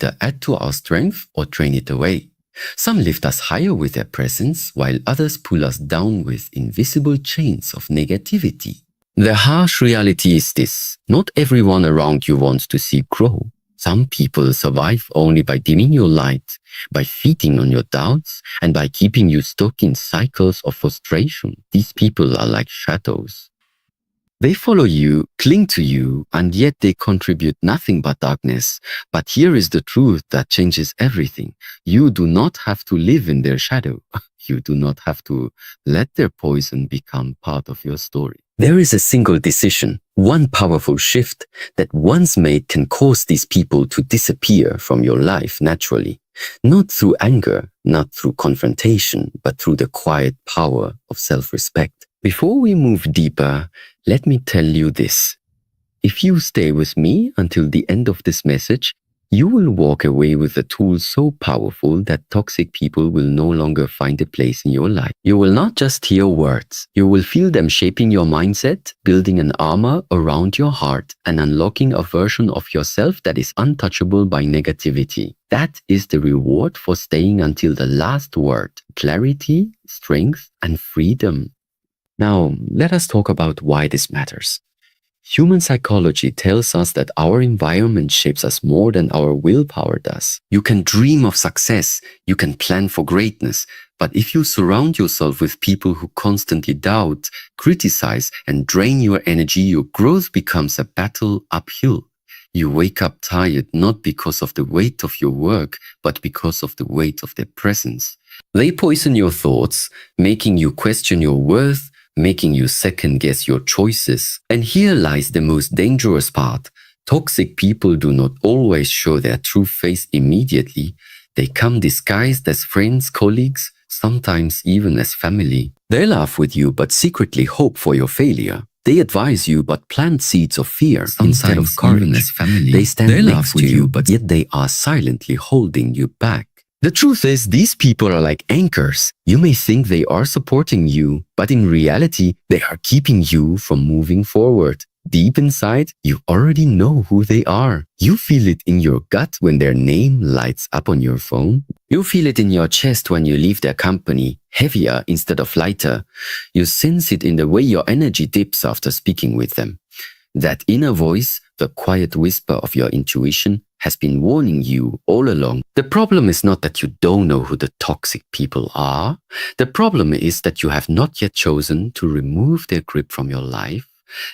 either add to our strength or drain it away. Some lift us higher with their presence, while others pull us down with invisible chains of negativity. The harsh reality is this: not everyone around you wants to see you grow. Some people survive only by dimming your light, by feeding on your doubts, and by keeping you stuck in cycles of frustration. These people are like shadows. They follow you, cling to you, and yet they contribute nothing but darkness. But here is the truth that changes everything. You do not have to live in their shadow. You do not have to let their poison become part of your story. There is a single decision, one powerful shift that once made can cause these people to disappear from your life naturally. Not through anger, not through confrontation, but through the quiet power of self-respect. Before we move deeper, let me tell you this. If you stay with me until the end of this message, you will walk away with a tool so powerful that toxic people will no longer find a place in your life. You will not just hear words. You will feel them shaping your mindset, building an armor around your heart, and unlocking a version of yourself that is untouchable by negativity. That is the reward for staying until the last word: clarity, strength, and freedom. Now, let us talk about why this matters. Human psychology tells us that our environment shapes us more than our willpower does. You can dream of success, you can plan for greatness, but if you surround yourself with people who constantly doubt, criticize, and drain your energy, your growth becomes a battle uphill. You wake up tired not because of the weight of your work, but because of the weight of their presence. They poison your thoughts, making you question your worth, making you second-guess your choices. And here lies the most dangerous part. Toxic people do not always show their true face immediately. They come disguised as friends, colleagues, sometimes even as family. They laugh with you but secretly hope for your failure. They advise you but plant seeds of fear instead of courage. Even as family. They stand next to you, but yet they are silently holding you back. The truth is, these people are like anchors. You may think they are supporting you, but in reality, they are keeping you from moving forward. Deep inside, you already know who they are. You feel it in your gut when their name lights up on your phone. You feel it in your chest when you leave their company, heavier instead of lighter. You sense it in the way your energy dips after speaking with them. That inner voice, the quiet whisper of your intuition, has been warning you all along. The problem is not that you don't know who the toxic people are. The problem is that you have not yet chosen to remove their grip from your life.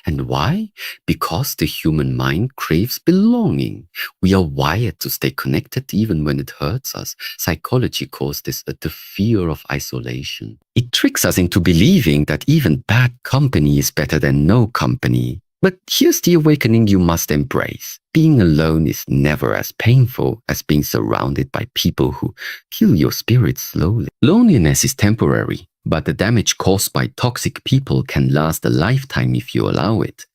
And why? Because the human mind craves belonging. We are wired to stay connected even when it hurts us. Psychology calls this the fear of isolation. It tricks us into believing that even bad company is better than no company. But here's the awakening you must embrace. Being alone is never as painful as being surrounded by people who kill your spirit slowly. Loneliness is temporary, but the damage caused by toxic people can last a lifetime if you allow it.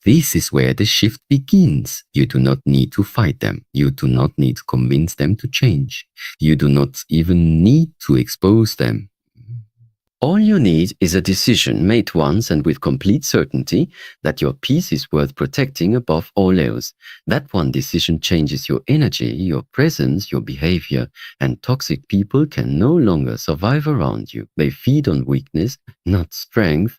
This is where the shift begins. You do not need to fight them. You do not need to convince them to change. You do not even need to expose them. All you need is a decision made once and with complete certainty that your peace is worth protecting above all else. That one decision changes your energy, your presence, your behavior, and toxic people can no longer survive around you. They feed on weakness, not strength.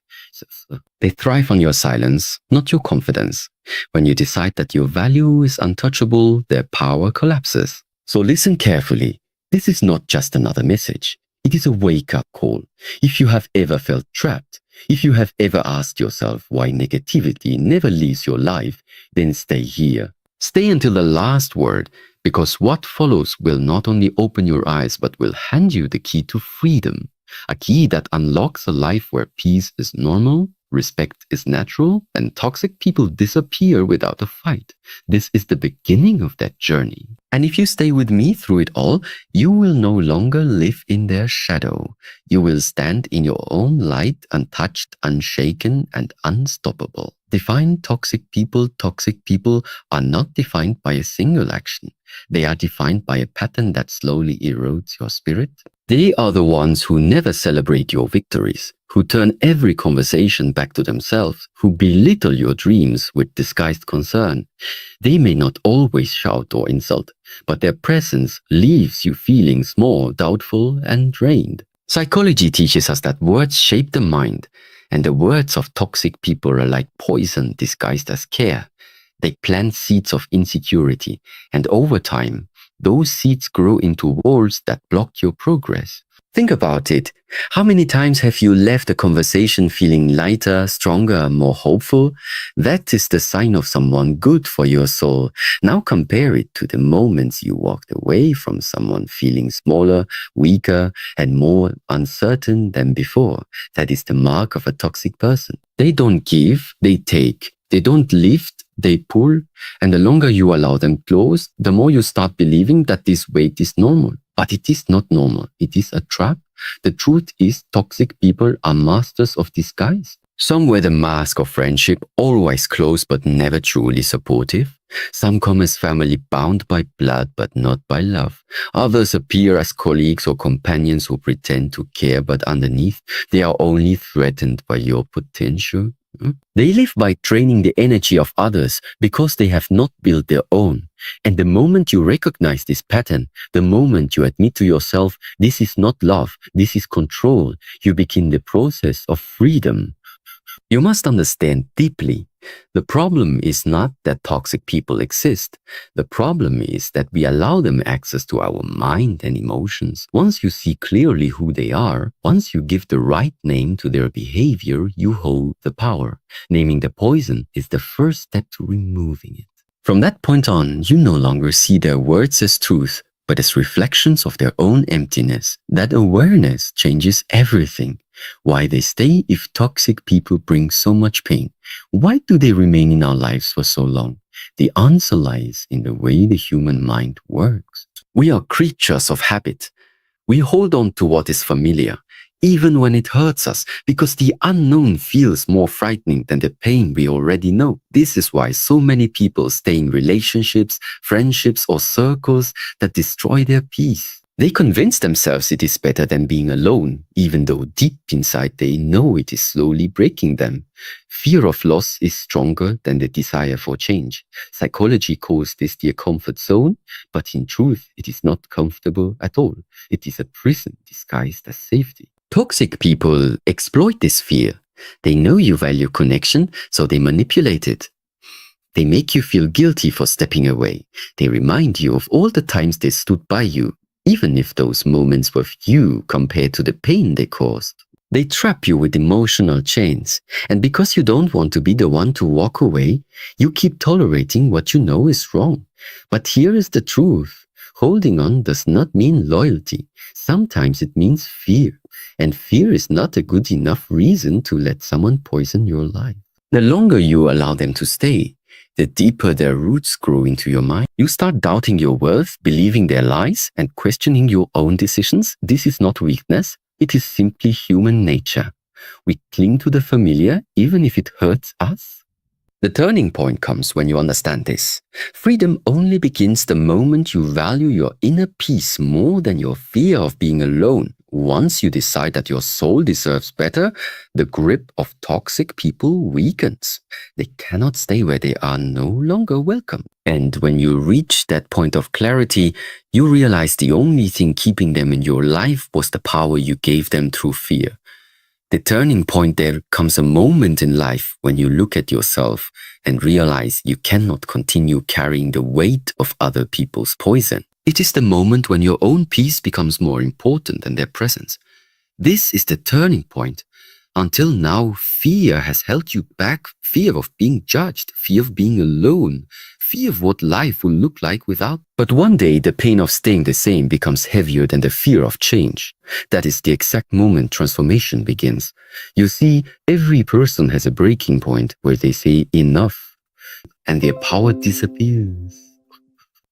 They thrive on your silence, not your confidence. When you decide that your value is untouchable, their power collapses. So listen carefully. This is not just another message. It is a wake-up call. If you have ever felt trapped, if you have ever asked yourself why negativity never leaves your life, then stay here. Stay until the last word, because what follows will not only open your eyes, but will hand you the key to freedom. A key that unlocks a life where peace is normal, respect is natural, and toxic people disappear without a fight. This is the beginning of that journey. And if you stay with me through it all, you will no longer live in their shadow. You will stand in your own light, untouched, unshaken, and unstoppable. Define toxic people. Toxic people are not defined by a single action. They are defined by a pattern that slowly erodes your spirit, They are the ones who never celebrate your victories, who turn every conversation back to themselves, who belittle your dreams with disguised concern. They may not always shout or insult, but their presence leaves you feeling small, doubtful, and drained. Psychology teaches us that words shape the mind, and the words of toxic people are like poison disguised as care. They plant seeds of insecurity, and over time, those seeds grow into walls that block your progress. Think about it. How many times have you left a conversation feeling lighter, stronger, more hopeful? That is the sign of someone good for your soul. Now compare it to the moments you walked away from someone feeling smaller, weaker, and more uncertain than before. That is the mark of a toxic person. They don't give, they take. They don't lift, they pull. And the longer you allow them close, the more you start believing that this weight is normal. But it is not normal. It is a trap. The truth is, toxic people are masters of disguise. Some wear the mask of friendship, always close but never truly supportive. Some come as family bound by blood but not by love. Others appear as colleagues or companions who pretend to care, but underneath, they are only threatened by your potential. They live by draining the energy of others because they have not built their own. And the moment you recognize this pattern, the moment you admit to yourself, this is not love, this is control, you begin the process of freedom. You must understand deeply, the problem is not that toxic people exist. The problem is that we allow them access to our mind and emotions. Once you see clearly who they are, once you give the right name to their behavior, you hold the power. Naming the poison is the first step to removing it. From that point on, you no longer see their words as truth, but as reflections of their own emptiness. That awareness changes everything. Why they stay if toxic people bring so much pain? Why do they remain in our lives for so long? The answer lies in the way the human mind works. We are creatures of habit. We hold on to what is familiar, even when it hurts us, because the unknown feels more frightening than the pain we already know. This is why so many people stay in relationships, friendships, or circles that destroy their peace. They convince themselves it is better than being alone, even though deep inside they know it is slowly breaking them. Fear of loss is stronger than the desire for change. Psychology calls this the comfort zone, but in truth, it is not comfortable at all. It is a prison disguised as safety. Toxic people exploit this fear. They know you value connection, so they manipulate it. They make you feel guilty for stepping away. They remind you of all the times they stood by you, even if those moments were few compared to the pain they caused. They trap you with emotional chains, and because you don't want to be the one to walk away, you keep tolerating what you know is wrong. But here is the truth. Holding on does not mean loyalty. Sometimes it means fear, and fear is not a good enough reason to let someone poison your life. The longer you allow them to stay, the deeper their roots grow into your mind. You start doubting your worth, believing their lies, and questioning your own decisions. This is not weakness. It is simply human nature. We cling to the familiar, even if it hurts us. The turning point comes when you understand this. Freedom only begins the moment you value your inner peace more than your fear of being alone. Once you decide that your soul deserves better, the grip of toxic people weakens. They cannot stay where they are no longer welcome. And when you reach that point of clarity, you realize the only thing keeping them in your life was the power you gave them through fear. The turning point there comes a moment in life when you look at yourself and realize you cannot continue carrying the weight of other people's poison. It is the moment when your own peace becomes more important than their presence. This is the turning point. Until now, fear has held you back. Fear of being judged, fear of being alone, fear of what life will look like without. But one day, the pain of staying the same becomes heavier than the fear of change. That is the exact moment transformation begins. You see, every person has a breaking point where they say enough, and their power disappears.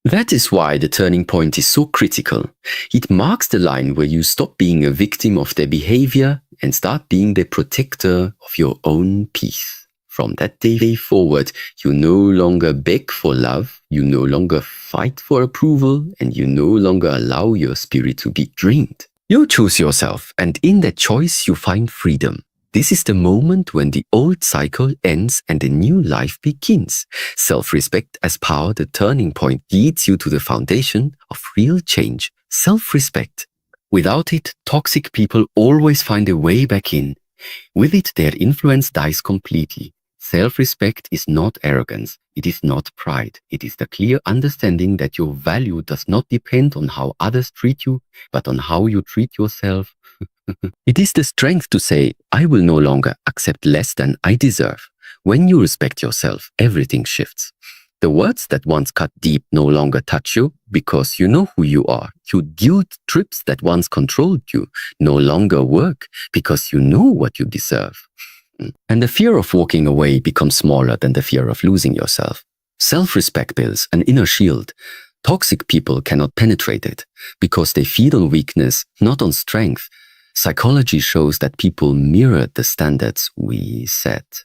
That is why the turning point is so critical. It marks the line where you stop being a victim of their behavior and start being the protector of your own peace. From that day forward, you no longer beg for love, you no longer fight for approval, and you no longer allow your spirit to be drained. You choose yourself, and in that choice, you find freedom. This is the moment when the old cycle ends and a new life begins. Self-respect as power, the turning point, leads you to the foundation of real change. Self-respect. Without it, toxic people always find a way back in. With it, their influence dies completely. Self-respect is not arrogance. It is not pride. It is the clear understanding that your value does not depend on how others treat you, but on how you treat yourself. It is the strength to say, I will no longer accept less than I deserve. When you respect yourself, everything shifts. The words that once cut deep no longer touch you because you know who you are. Your guilt trips that once controlled you no longer work because you know what you deserve. And the fear of walking away becomes smaller than the fear of losing yourself. Self-respect builds an inner shield. Toxic people cannot penetrate it because they feed on weakness, not on strength. Psychology shows that people mirror the standards we set.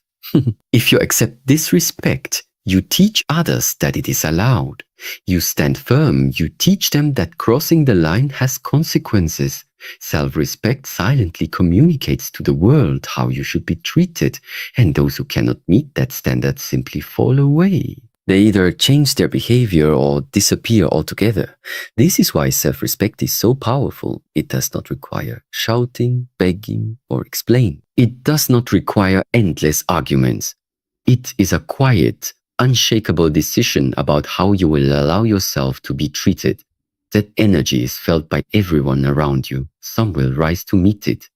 If you accept disrespect, you teach others that it is allowed. You stand firm. You teach them that crossing the line has consequences. Self-respect silently communicates to the world how you should be treated, and those who cannot meet that standard simply fall away. They either change their behavior or disappear altogether. This is why self-respect is so powerful. It does not require shouting, begging, or explaining. It does not require endless arguments. It is a quiet, unshakable decision about how you will allow yourself to be treated. That energy is felt by everyone around you. Some will rise to meet it.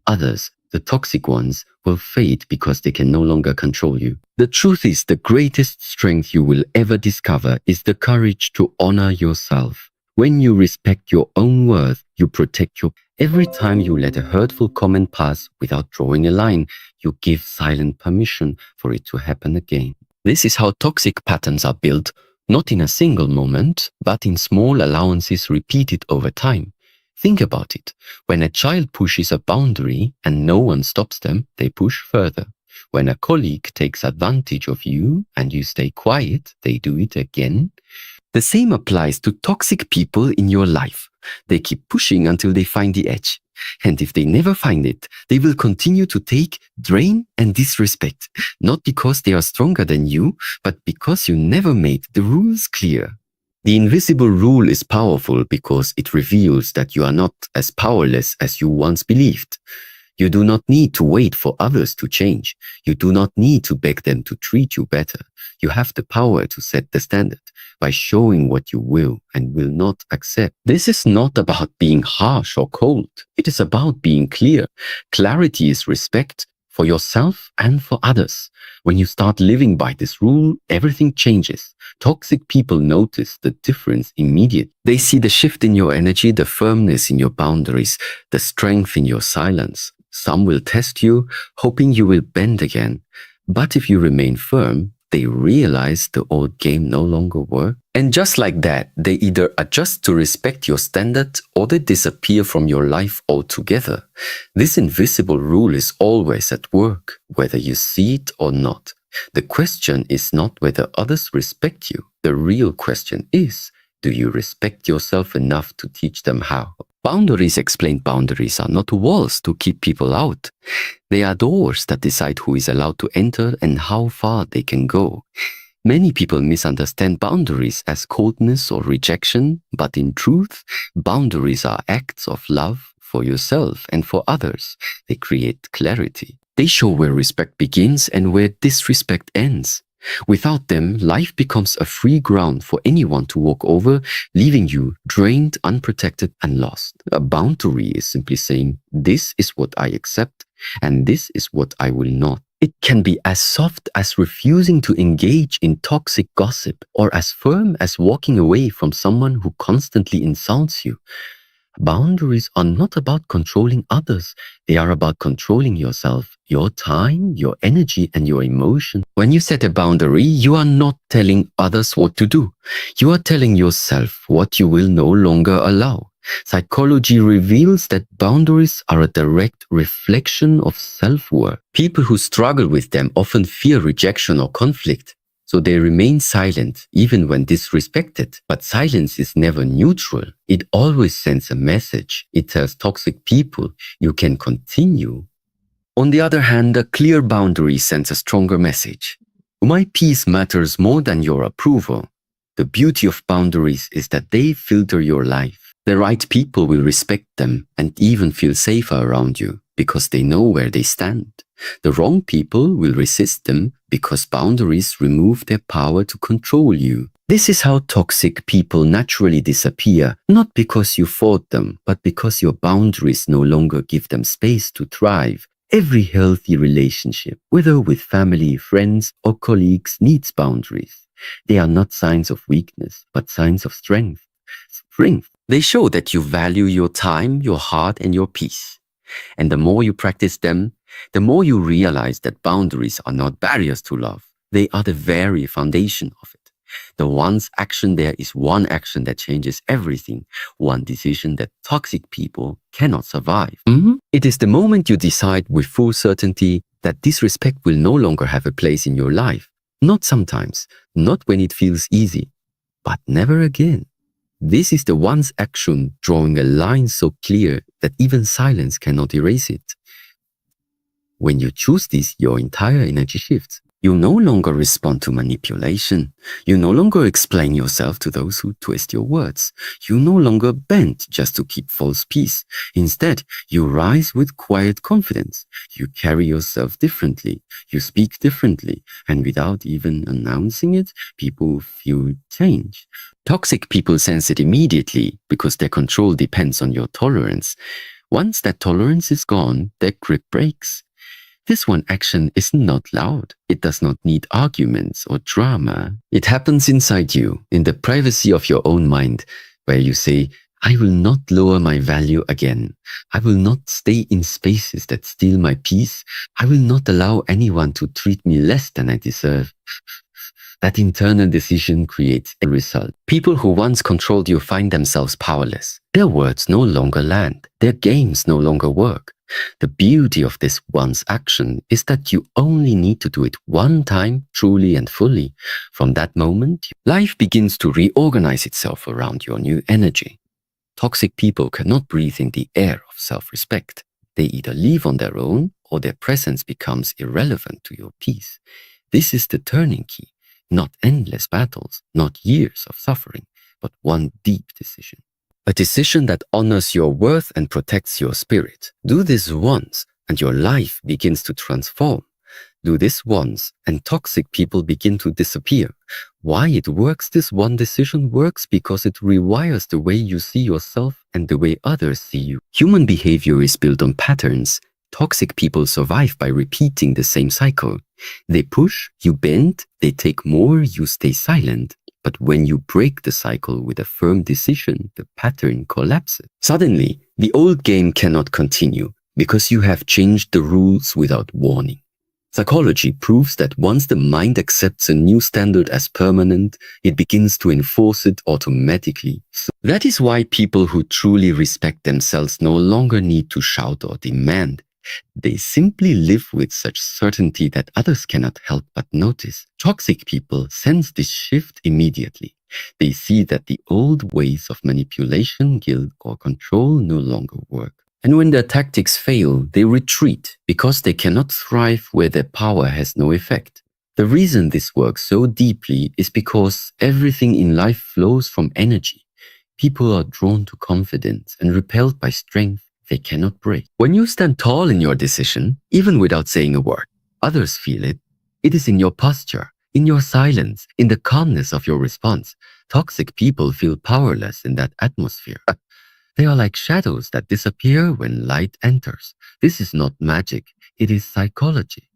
Others, the toxic ones, will fade because they can no longer control you. The truth is, the greatest strength you will ever discover is the courage to honor yourself. When you respect your own worth, you protect your... Every time you let a hurtful comment pass without drawing a line, you give silent permission for it to happen again. This is how toxic patterns are built, not in a single moment, but in small allowances repeated over time. Think about it. When a child pushes a boundary and no one stops them, they push further. When a colleague takes advantage of you and you stay quiet, they do it again. The same applies to toxic people in your life. They keep pushing until they find the edge. And if they never find it, they will continue to take, drain, and disrespect. Not because they are stronger than you, but because you never made the rules clear. The invisible rule is powerful because it reveals that you are not as powerless as you once believed. You do not need to wait for others to change. You do not need to beg them to treat you better. You have the power to set the standard by showing what you will and will not accept. This is not about being harsh or cold. It is about being clear. Clarity is respect for yourself and for others. When you start living by this rule, everything changes. Toxic people notice the difference immediately. They see the shift in your energy, the firmness in your boundaries, the strength in your silence. Some will test you, hoping you will bend again. But if you remain firm, they realize the old game no longer works. And just like that, they either adjust to respect your standard or they disappear from your life altogether. This invisible rule is always at work, whether you see it or not. The question is not whether others respect you. The real question is, do you respect yourself enough to teach them how? Boundaries explained boundaries are not walls to keep people out. They are doors that decide who is allowed to enter and how far they can go. Many people misunderstand boundaries as coldness or rejection, but in truth, boundaries are acts of love for yourself and for others. They create clarity. They show where respect begins and where disrespect ends. Without them, life becomes a free ground for anyone to walk over, leaving you drained, unprotected, and lost. A boundary is simply saying, this is what I accept, and this is what I will not. It can be as soft as refusing to engage in toxic gossip, or as firm as walking away from someone who constantly insults you. Boundaries are not about controlling others. They are about controlling yourself, your time, your energy, and your emotion. When you set a boundary, you are not telling others what to do. You are telling yourself what you will no longer allow. Psychology reveals that boundaries are a direct reflection of self-worth. People who struggle with them often fear rejection or conflict. So they remain silent even when disrespected. But silence is never neutral. It always sends a message. It tells toxic people you can continue. On the other hand, a clear boundary sends a stronger message. My peace matters more than your approval. The beauty of boundaries is that they filter your life. The right people will respect them and even feel safer around you because they know where they stand. The wrong people will resist them because boundaries remove their power to control you. This is how toxic people naturally disappear, not because you fought them, but because your boundaries no longer give them space to thrive. Every healthy relationship, whether with family, friends, or colleagues, needs boundaries. They are not signs of weakness, but signs of strength. They show that you value your time, your heart, and your peace. And the more you practice them, the more you realize that boundaries are not barriers to love. They are the very foundation of it. The one's action there is one action that changes everything, one decision that toxic people cannot survive. It is the moment you decide with full certainty that disrespect will no longer have a place in your life. Not sometimes, not when it feels easy, but never again. This is the one's action drawing a line so clear that even silence cannot erase it. When you choose this, your entire energy shifts. You no longer respond to manipulation. You no longer explain yourself to those who twist your words. You no longer bend just to keep false peace. Instead, you rise with quiet confidence. You carry yourself differently. You speak differently. And without even announcing it, people feel change. Toxic people sense it immediately because their control depends on your tolerance. Once that tolerance is gone, their grip breaks. This one action is not loud. It does not need arguments or drama. It happens inside you, in the privacy of your own mind, where you say, I will not lower my value again. I will not stay in spaces that steal my peace. I will not allow anyone to treat me less than I deserve. That internal decision creates a result. People who once controlled you find themselves powerless. Their words no longer land. Their games no longer work. The beauty of this once action is that you only need to do it one time, truly and fully. From that moment, life begins to reorganize itself around your new energy. Toxic people cannot breathe in the air of self-respect. They either leave on their own or their presence becomes irrelevant to your peace. This is the turning key. Not endless battles, not years of suffering, but one deep decision. A decision that honors your worth and protects your spirit. Do this once, and your life begins to transform. Do this once, and toxic people begin to disappear. Why it works? This one decision works because it rewires the way you see yourself and the way others see you. Human behavior is built on patterns. Toxic people survive by repeating the same cycle. They push, you bend, they take more, you stay silent. But when you break the cycle with a firm decision, the pattern collapses. Suddenly, the old game cannot continue because you have changed the rules without warning. Psychology proves that once the mind accepts a new standard as permanent, it begins to enforce it automatically. So that is why people who truly respect themselves no longer need to shout or demand. They simply live with such certainty that others cannot help but notice. Toxic people sense this shift immediately. They see that the old ways of manipulation, guilt, or control no longer work. And when their tactics fail, they retreat because they cannot thrive where their power has no effect. The reason this works so deeply is because everything in life flows from energy. People are drawn to confidence and repelled by strength they cannot break. When you stand tall in your decision, even without saying a word, others feel it. It is in your posture, in your silence, in the calmness of your response. Toxic people feel powerless in that atmosphere. They are like shadows that disappear when light enters. This is not magic, it is psychology.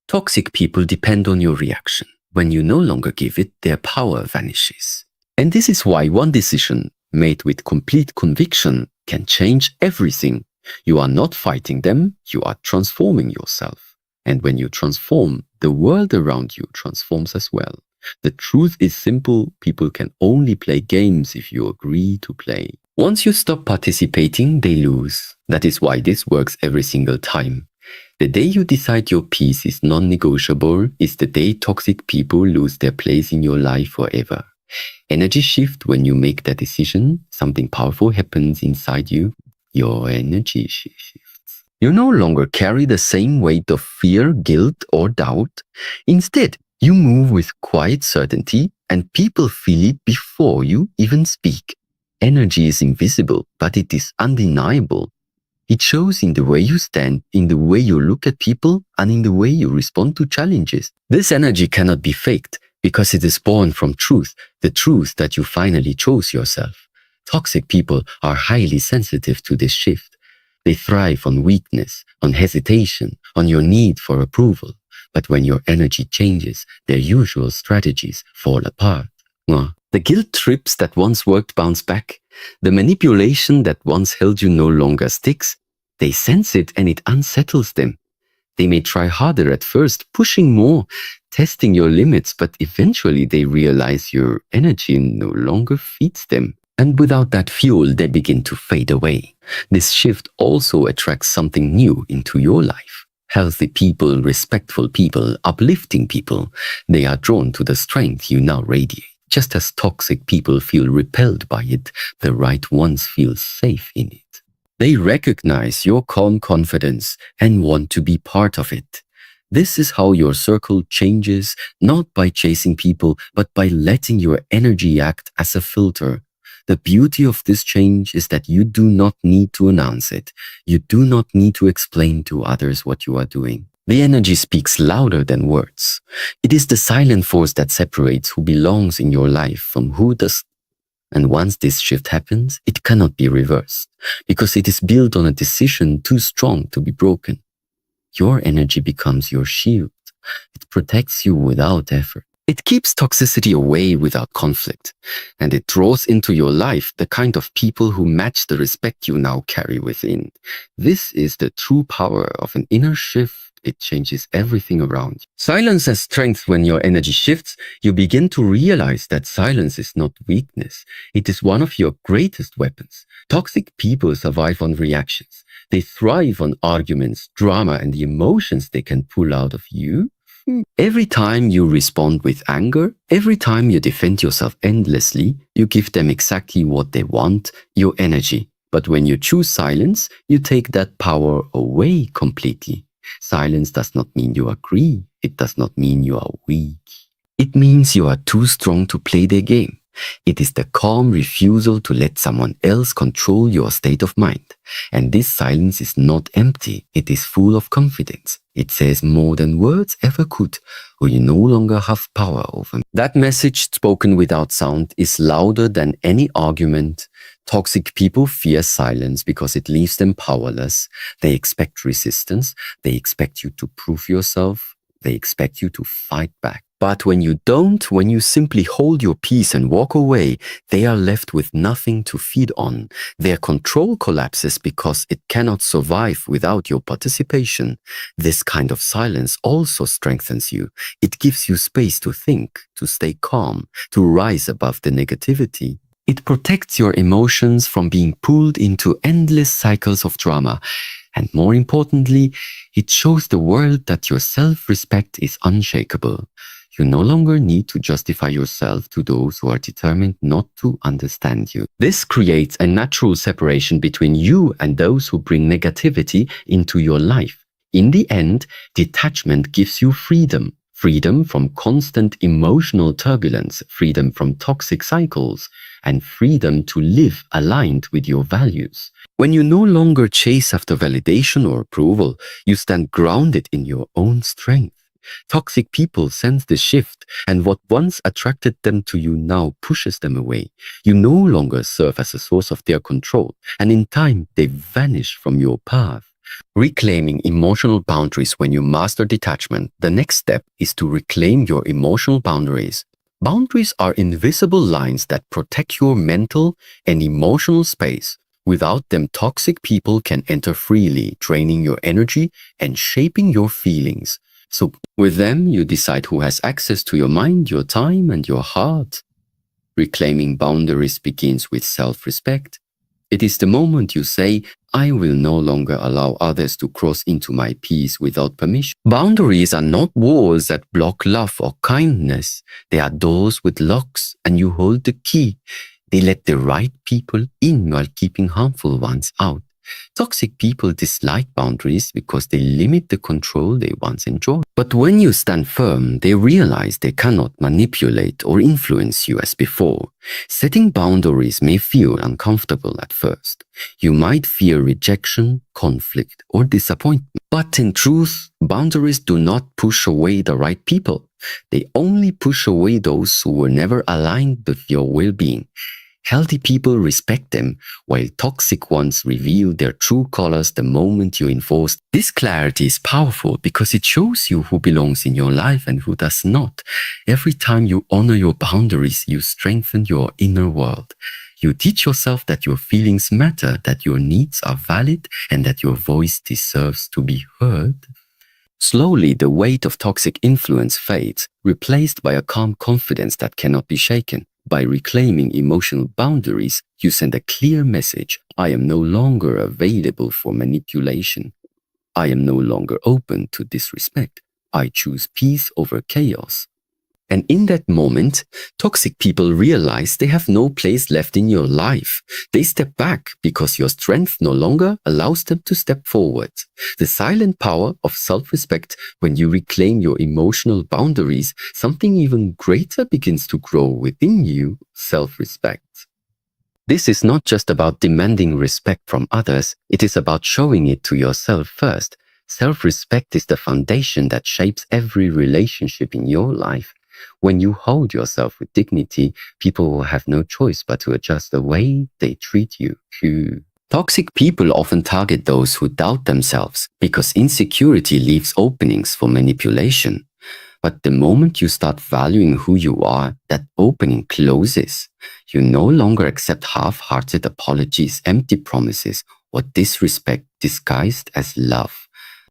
Toxic people depend on your reaction. When you no longer give it, their power vanishes. And this is why one decision made with complete conviction can change everything. You are not fighting them, you are transforming yourself. And when you transform, the world around you transforms as well. The truth is simple, people can only play games if you agree to play. Once you stop participating, they lose. That is why this works every single time. The day you decide your peace is non-negotiable is the day toxic people lose their place in your life forever. Energy shift when you make that decision, something powerful happens inside you. Your energy shifts. You no longer carry the same weight of fear, guilt, or doubt. Instead, you move with quiet certainty and people feel it before you even speak. Energy is invisible, but it is undeniable. It shows in the way you stand, in the way you look at people, and in the way you respond to challenges. This energy cannot be faked because it is born from truth, the truth that you finally chose yourself. Toxic people are highly sensitive to this shift. They thrive on weakness, on hesitation, on your need for approval. But when your energy changes, their usual strategies fall apart. The guilt trips that once worked bounce back. The manipulation that once held you no longer sticks. They sense it and it unsettles them. They may try harder at first, pushing more, testing your limits, but eventually they realize your energy no longer feeds them. And without that fuel, they begin to fade away. This shift also attracts something new into your life. Healthy people, respectful people, uplifting people, they are drawn to the strength you now radiate. Just as toxic people feel repelled by it, the right ones feel safe in it. They recognize your calm confidence and want to be part of it. This is how your circle changes, not by chasing people, but by letting your energy act as a filter. The beauty of this change is that you do not need to announce it. You do not need to explain to others what you are doing. The energy speaks louder than words. It is the silent force that separates who belongs in your life from who does. And once this shift happens, it cannot be reversed, because it is built on a decision too strong to be broken. Your energy becomes your shield. It protects you without effort. It keeps toxicity away without conflict, and it draws into your life the kind of people who match the respect you now carry within. This is the true power of an inner shift. It changes everything around you. Silence has strength. When your energy shifts, you begin to realize that silence is not weakness. It is one of your greatest weapons. Toxic people survive on reactions. They thrive on arguments, drama, and the emotions they can pull out of you. Every time you respond with anger, every time you defend yourself endlessly, you give them exactly what they want, your energy. But when you choose silence, you take that power away completely. Silence does not mean you agree. It does not mean you are weak. It means you are too strong to play their game. It is the calm refusal to let someone else control your state of mind. And this silence is not empty. It is full of confidence. It says more than words ever could, or you no longer have power over me. That message spoken without sound is louder than any argument. Toxic people fear silence because it leaves them powerless. They expect resistance. They expect you to prove yourself. They expect you to fight back. But when you don't, when you simply hold your peace and walk away, they are left with nothing to feed on. Their control collapses because it cannot survive without your participation. This kind of silence also strengthens you. It gives you space to think, to stay calm, to rise above the negativity. It protects your emotions from being pulled into endless cycles of drama. And more importantly, it shows the world that your self-respect is unshakable. You no longer need to justify yourself to those who are determined not to understand you. This creates a natural separation between you and those who bring negativity into your life. In the end, detachment gives you freedom. Freedom from constant emotional turbulence, freedom from toxic cycles, and freedom to live aligned with your values. When you no longer chase after validation or approval, you stand grounded in your own strength. Toxic people sense the shift, and what once attracted them to you now pushes them away. You no longer serve as a source of their control, and in time, they vanish from your path. Reclaiming emotional boundaries. When you master detachment, the next step is to reclaim your emotional boundaries. Boundaries are invisible lines that protect your mental and emotional space. Without them, toxic people can enter freely, draining your energy and shaping your feelings. So with them, you decide who has access to your mind, your time, and your heart. Reclaiming boundaries begins with self-respect. It is the moment you say, I will no longer allow others to cross into my peace without permission. Boundaries are not walls that block love or kindness. They are doors with locks, and you hold the key. They let the right people in while keeping harmful ones out. Toxic people dislike boundaries because they limit the control they once enjoyed. But when you stand firm, they realize they cannot manipulate or influence you as before. Setting boundaries may feel uncomfortable at first. You might fear rejection, conflict, or disappointment. But in truth, boundaries do not push away the right people. They only push away those who were never aligned with your well-being. Healthy people respect them, while toxic ones reveal their true colors the moment you enforce. This clarity is powerful because it shows you who belongs in your life and who does not. Every time you honor your boundaries, you strengthen your inner world. You teach yourself that your feelings matter, that your needs are valid, and that your voice deserves to be heard. Slowly, the weight of toxic influence fades, replaced by a calm confidence that cannot be shaken. By reclaiming emotional boundaries, you send a clear message. I am no longer available for manipulation. I am no longer open to disrespect. I choose peace over chaos. And in that moment, toxic people realize they have no place left in your life. They step back because your strength no longer allows them to step forward. The silent power of self-respect. When you reclaim your emotional boundaries, something even greater begins to grow within you, self-respect. This is not just about demanding respect from others, it is about showing it to yourself first. Self-respect is the foundation that shapes every relationship in your life. When you hold yourself with dignity, people will have no choice but to adjust the way they treat you. Toxic people often target those who doubt themselves because insecurity leaves openings for manipulation. But the moment you start valuing who you are, that opening closes. You no longer accept half-hearted apologies, empty promises, or disrespect disguised as love.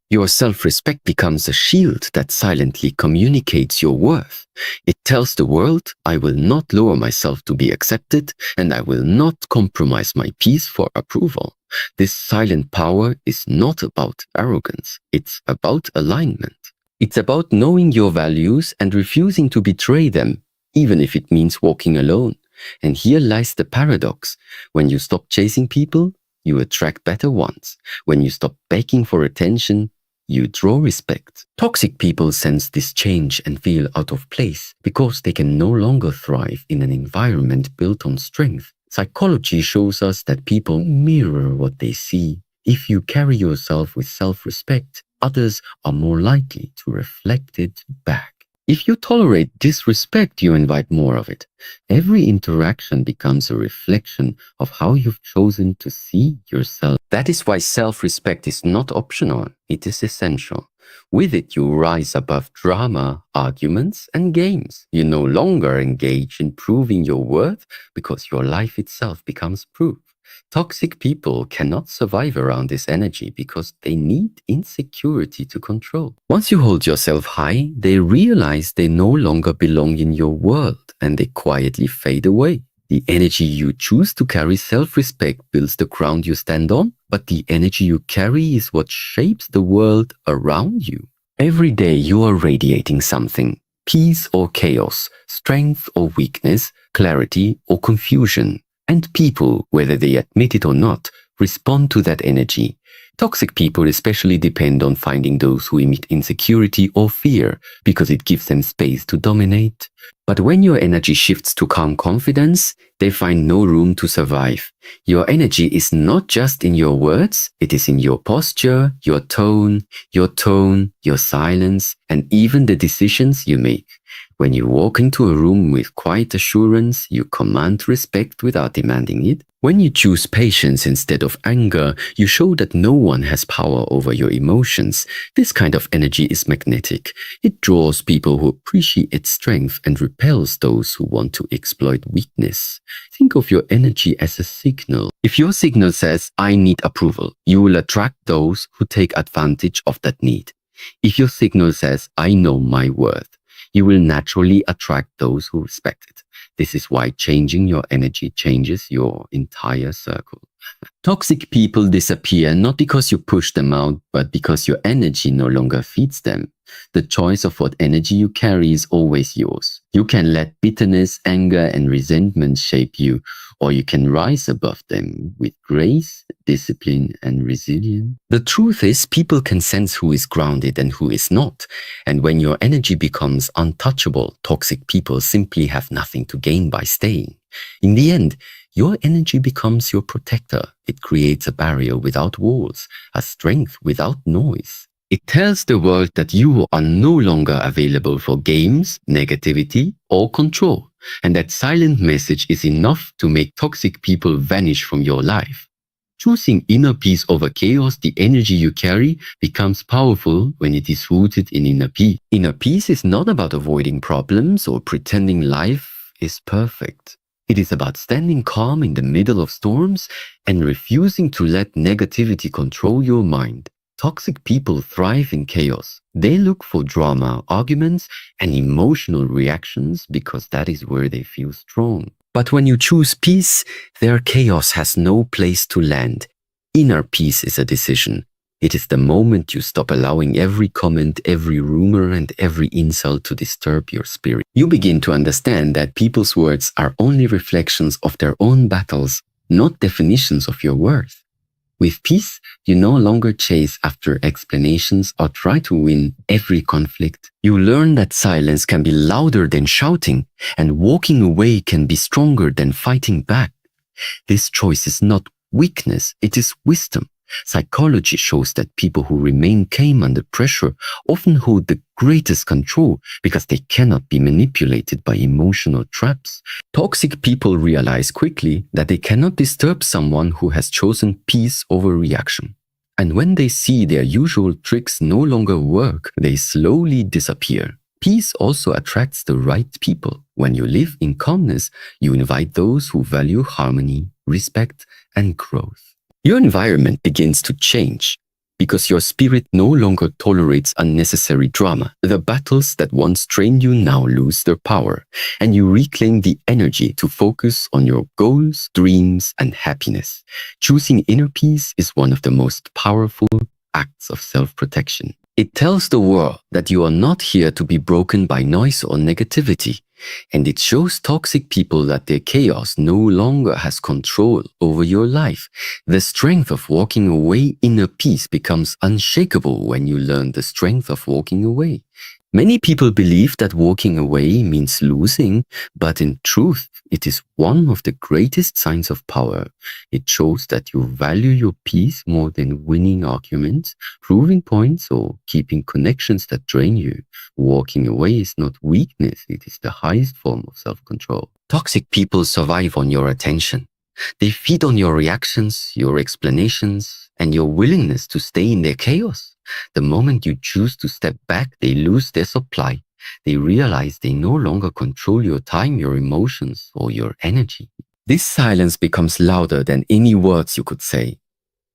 Your self-respect becomes a shield that silently communicates your worth. It tells the world, I will not lower myself to be accepted, and I will not compromise my peace for approval. This silent power is not about arrogance. It's about alignment. It's about knowing your values and refusing to betray them, even if it means walking alone. And here lies the paradox. When you stop chasing people, you attract better ones. When you stop begging for attention, you draw respect. Toxic people sense this change and feel out of place because they can no longer thrive in an environment built on strength. Psychology shows us that people mirror what they see. If you carry yourself with self-respect, others are more likely to reflect it back. If you tolerate disrespect, you invite more of it. Every interaction becomes a reflection of how you've chosen to see yourself. That is why self-respect is not optional, it is essential. With it, you rise above drama, arguments, and games. You no longer engage in proving your worth because your life itself becomes proof. Toxic people cannot survive around this energy because they need insecurity to control. Once you hold yourself high, they realize they no longer belong in your world and they quietly fade away. The energy you choose to carry, self-respect, builds the ground you stand on, but the energy you carry is what shapes the world around you. Every day you are radiating something. Peace or chaos, strength or weakness, clarity or confusion. And people, whether they admit it or not, respond to that energy. Toxic people especially depend on finding those who emit insecurity or fear because it gives them space to dominate. But when your energy shifts to calm confidence, they find no room to survive. Your energy is not just in your words, it is in your posture, your tone, your silence, and even the decisions you make. When you walk into a room with quiet assurance, you command respect without demanding it. When you choose patience instead of anger, you show that no one has power over your emotions. This kind of energy is magnetic. It draws people who appreciate strength and repels those who want to exploit weakness. Think of your energy as a signal. If your signal says, I need approval, you will attract those who take advantage of that need. If your signal says, I know my worth, you will naturally attract those who respect it. This is why changing your energy changes your entire circle. Toxic people disappear not because you push them out, but because your energy no longer feeds them. The choice of what energy you carry is always yours. You can let bitterness, anger, and resentment shape you, or you can rise above them with grace, discipline, and resilience. The truth is, people can sense who is grounded and who is not. And when your energy becomes untouchable, toxic people simply have nothing to gain by staying. In the end, your energy becomes your protector. It creates a barrier without walls, a strength without noise. It tells the world that you are no longer available for games, negativity, or control. And that silent message is enough to make toxic people vanish from your life. Choosing inner peace over chaos, the energy you carry becomes powerful when it is rooted in inner peace. Inner peace is not about avoiding problems or pretending life is perfect. It is about standing calm in the middle of storms and refusing to let negativity control your mind. Toxic people thrive in chaos. They look for drama, arguments, and emotional reactions because that is where they feel strong. But when you choose peace, their chaos has no place to land. Inner peace is a decision. It is the moment you stop allowing every comment, every rumor, and every insult to disturb your spirit. You begin to understand that people's words are only reflections of their own battles, not definitions of your worth. With peace, you no longer chase after explanations or try to win every conflict. You learn that silence can be louder than shouting, and walking away can be stronger than fighting back. This choice is not weakness, it is wisdom. Psychology shows that people who remain calm under pressure often hold the greatest control because they cannot be manipulated by emotional traps. Toxic people realize quickly that they cannot disturb someone who has chosen peace over reaction. And when they see their usual tricks no longer work, they slowly disappear. Peace also attracts the right people. When you live in calmness, you invite those who value harmony, respect, and growth. Your environment begins to change because your spirit no longer tolerates unnecessary drama. The battles that once drained you now lose their power, and you reclaim the energy to focus on your goals, dreams, and happiness. Choosing inner peace is one of the most powerful acts of self-protection. It tells the world that you are not here to be broken by noise or negativity, and it shows toxic people that their chaos no longer has control over your life. The strength of walking away inner peace becomes unshakable when you learn the strength of walking away. Many people believe that walking away means losing, but in truth, it is one of the greatest signs of power. It shows that you value your peace more than winning arguments, proving points, or keeping connections that drain you. Walking away is not weakness, it is the highest form of self-control. Toxic people survive on your attention. They feed on your reactions, your explanations, and your willingness to stay in their chaos. The moment you choose to step back, they lose their supply. They realize they no longer control your time, your emotions, or your energy. This silence becomes louder than any words you could say.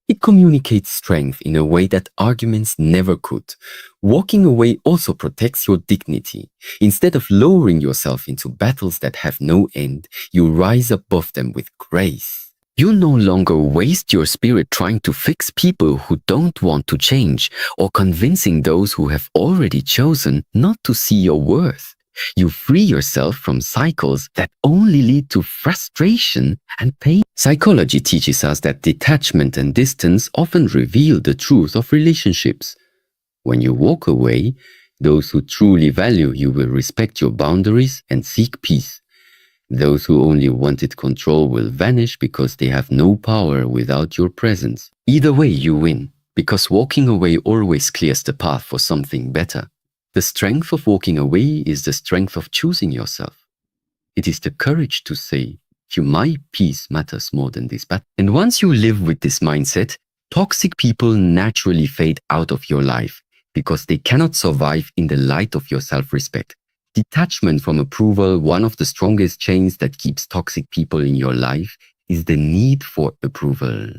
It communicates strength in a way that arguments never could. Walking away also protects your dignity. Instead of lowering yourself into battles that have no end, you rise above them with grace. You no longer waste your spirit trying to fix people who don't want to change or convincing those who have already chosen not to see your worth. You free yourself from cycles that only lead to frustration and pain. Psychology teaches us that detachment and distance often reveal the truth of relationships. When you walk away, those who truly value you will respect your boundaries and seek peace. Those who only wanted control will vanish because they have no power without your presence. Either way, you win, because walking away always clears the path for something better. The strength of walking away is the strength of choosing yourself. It is the courage to say, my peace matters more than this battle. And once you live with this mindset, toxic people naturally fade out of your life because they cannot survive in the light of your self-respect. Detachment from approval, one of the strongest chains that keeps toxic people in your life, is the need for approval.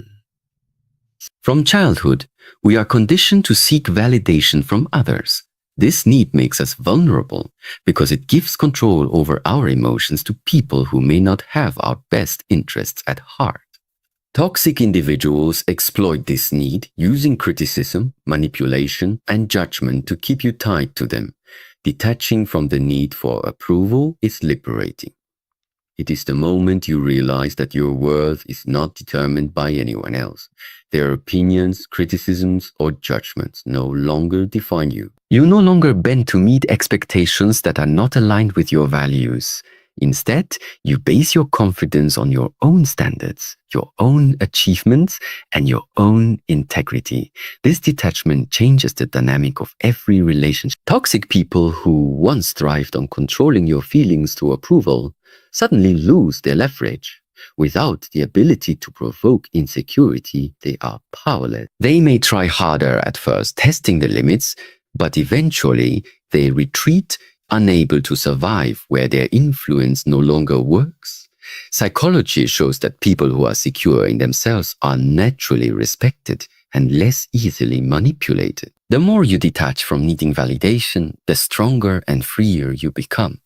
From childhood, we are conditioned to seek validation from others. This need makes us vulnerable because it gives control over our emotions to people who may not have our best interests at heart. Toxic individuals exploit this need using criticism, manipulation, and judgment to keep you tied to them. Detaching from the need for approval is liberating. It is the moment you realize that your worth is not determined by anyone else. Their opinions, criticisms, or judgments no longer define you. You no longer bend to meet expectations that are not aligned with your values. Instead, you base your confidence on your own standards, your own achievements, and your own integrity. This detachment changes the dynamic of every relationship. Toxic people who once thrived on controlling your feelings through approval suddenly lose their leverage. Without the ability to provoke insecurity, they are powerless. They may try harder at first, testing the limits, but eventually they retreat, unable to survive where their influence no longer works. Psychology shows that people who are secure in themselves are naturally respected and less easily manipulated. The more you detach from needing validation, the stronger and freer you become.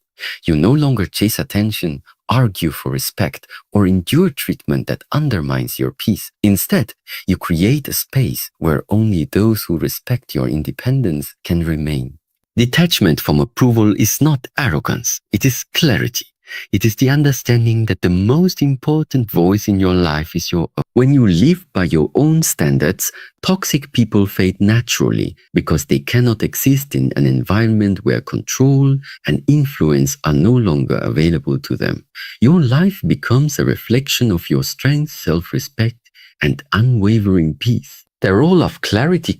You no longer chase attention, argue for respect, or endure treatment that undermines your peace. Instead, you create a space where only those who respect your independence can remain. Detachment from approval is not arrogance, it is clarity. It is the understanding that the most important voice in your life is your own. When you live by your own standards, toxic people fade naturally because they cannot exist in an environment where control and influence are no longer available to them. Your life becomes a reflection of your strength, self-respect, and unwavering peace. The role of clarity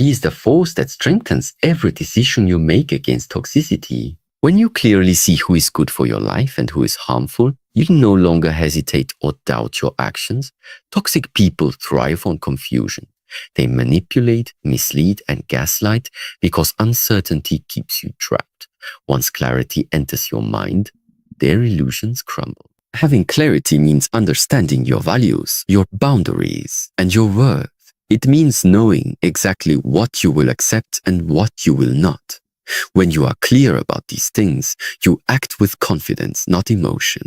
is the force that strengthens every decision you make against toxicity. When you clearly see who is good for your life and who is harmful, you no longer hesitate or doubt your actions. Toxic people thrive on confusion. They manipulate, mislead, and gaslight because uncertainty keeps you trapped. Once clarity enters your mind, their illusions crumble. Having clarity means understanding your values, your boundaries, and your worth. It means knowing exactly what you will accept and what you will not. When you are clear about these things, you act with confidence, not emotion.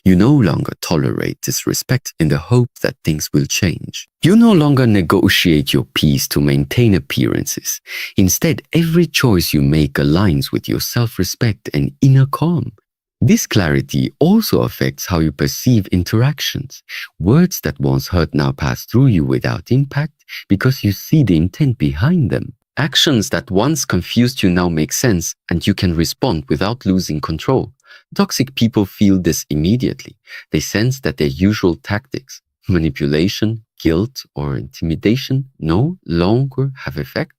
You no longer tolerate disrespect in the hope that things will change. You no longer negotiate your peace to maintain appearances. Instead, every choice you make aligns with your self-respect and inner calm. This clarity also affects how you perceive interactions. Words that once hurt now pass through you without impact because you see the intent behind them. Actions that once confused you now make sense and you can respond without losing control. Toxic people feel this immediately. They sense that their usual tactics, manipulation, guilt, or intimidation no longer have effect.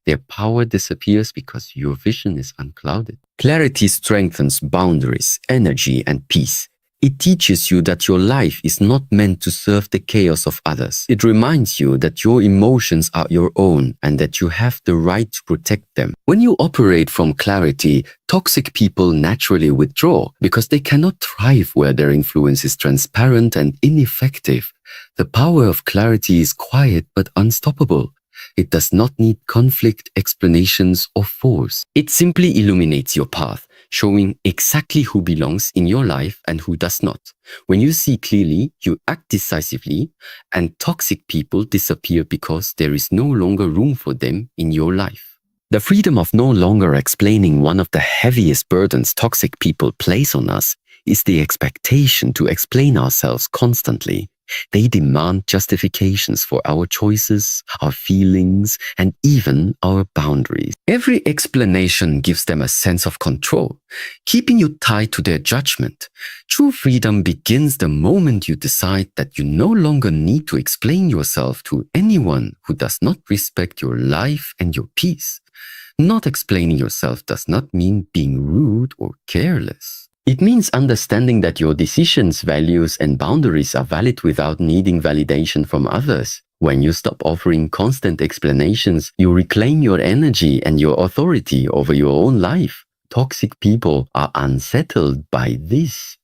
Their power disappears because your vision is unclouded. Clarity strengthens boundaries, energy, and peace. It teaches you that your life is not meant to serve the chaos of others. It reminds you that your emotions are your own and that you have the right to protect them. When you operate from clarity, toxic people naturally withdraw because they cannot thrive where their influence is transparent and ineffective. The power of clarity is quiet but unstoppable. It does not need conflict, explanations, or force. It simply illuminates your path, showing exactly who belongs in your life and who does not. When you see clearly, you act decisively, and toxic people disappear because there is no longer room for them in your life. The freedom of no longer explaining one of the heaviest burdens toxic people place on us is the expectation to explain ourselves constantly. They demand justifications for our choices, our feelings, and even our boundaries. Every explanation gives them a sense of control, keeping you tied to their judgment. True freedom begins the moment you decide that you no longer need to explain yourself to anyone who does not respect your life and your peace. Not explaining yourself does not mean being rude or careless. It means understanding that your decisions, values, and boundaries are valid without needing validation from others. When you stop offering constant explanations, you reclaim your energy and your authority over your own life. Toxic people are unsettled by this.